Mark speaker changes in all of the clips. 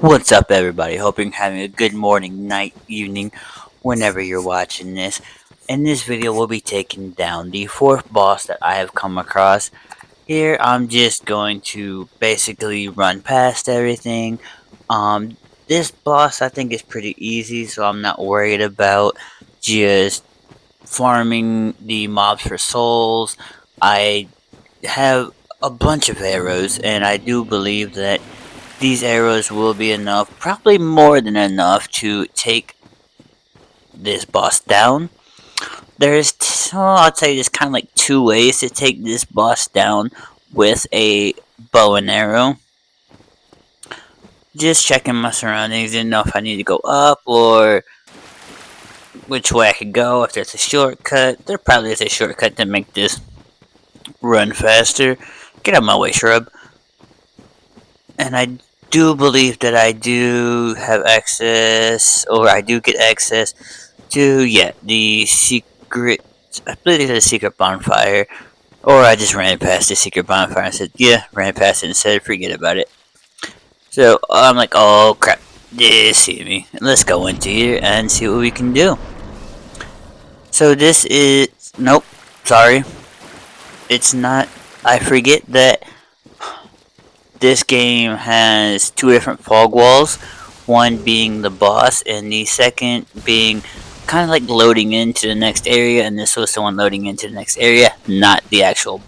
Speaker 1: What's up, everybody? Hope you're having a good morning, night, evening, whenever you're watching this. In this video, we'll be taking down the fourth boss that I have come across. Here, I'm just going to basically run past everything. This boss I think is pretty easy, so I'm not worried about just farming the mobs for souls. I have a bunch of arrows, and I do believe that these arrows will be enough, probably more than enough, to take this boss down. I'd say there's kind of like two ways to take this boss down with a bow and arrow. Just checking my surroundings, didn't know if I need to go up or which way I could go, if there's a shortcut. There probably is a shortcut to make this run faster. Get out of my way, shrub. And I do believe that I do have access, or I do get access to, the secret, I believe it's a secret bonfire, or I just ran past the secret bonfire and said, ran past it and said, forget about it. So, I'm like, oh crap, they see me. Let's go into here and see what we can do. So this is, nope, sorry, it's not, I forget that this game has two different fog walls, one being the boss and the second being kind of like loading into the next area, and this was the one loading into the next area, not the actual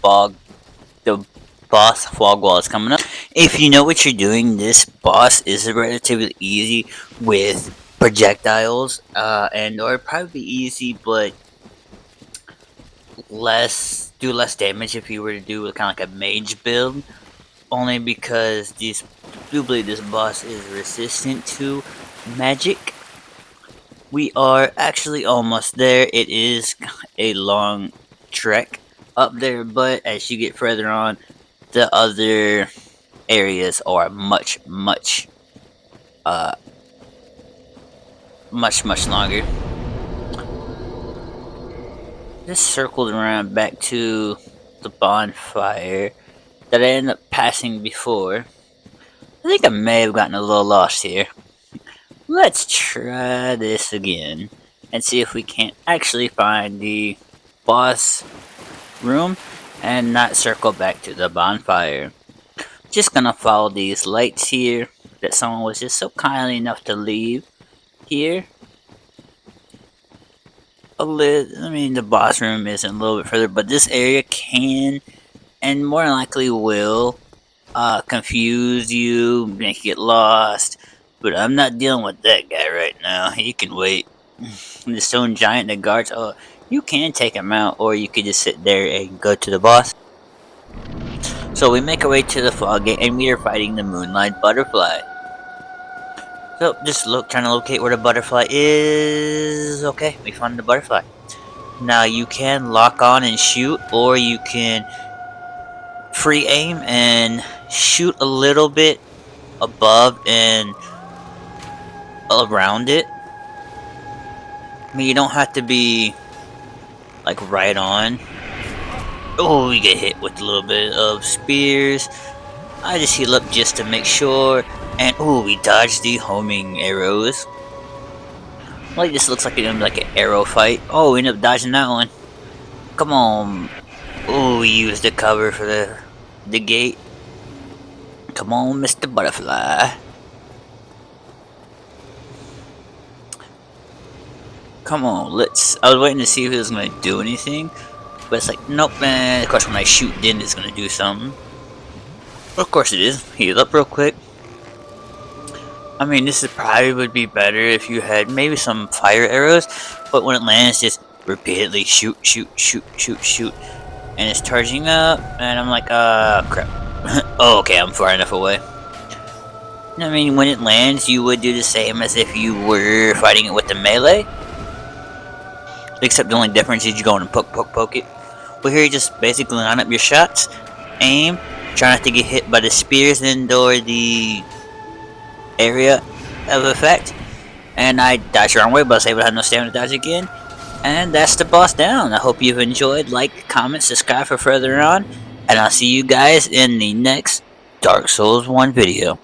Speaker 1: the boss fog wall is coming up. If you know what you're doing, this boss is relatively easy with projectiles, and or probably easy, but do less damage if you were to do kind of like a mage build. Only because I do believe this boss is resistant to magic. We are actually almost there. It is a long trek up there, but as you get further on, the other areas are much longer. Just circled around back to the bonfire that I ended up passing before. I think I may have gotten a little lost here. Let's try this again and see if we can't actually find the boss room and not circle back to the bonfire. Just gonna follow these lights here that someone was just so kindly enough to leave here. The boss room isn't a little bit further, but this area can and more than likely will confuse you, make you get lost. But I'm not dealing with that guy right now. He can wait. The stone giant that guards, you can take him out, or you could just sit there and go to the boss. So we make our way to the fog gate, and we are fighting the Moonlight Butterfly. So just trying to locate where the butterfly is. Okay, we found the butterfly. Now you can lock on and shoot, or you can free aim and shoot a little bit above and around it. I mean, you don't have to be like right on. Oh, we get hit with a little bit of spears. I just heal up just to make sure, and we dodged the homing arrows. Like, this looks like an arrow fight. Oh, we ended up dodging that one. Come on. Oh, we used the cover for the gate. Come on, Mr. Butterfly. Come on, I was waiting to see if it was going to do anything. But it's like, nope, man. Of course, when I shoot, then it's going to do something. Of course it is. Heal up real quick. I mean, this probably would be better if you had maybe some fire arrows. But when it lands, just repeatedly shoot. And it's charging up, and I'm like, crap. Oh, okay, I'm far enough away. I mean, when it lands, you would do the same as if you were fighting it with the melee. Except the only difference is you go in and poke it. But here you just basically line up your shots, aim, try not to get hit by the spears or the area of effect. And I dodged the wrong way, but I was able to have no stamina to dodge again. And that's the boss down. I hope you've enjoyed. Like, comment, subscribe for further on. And I'll see you guys in the next Dark Souls 1 video.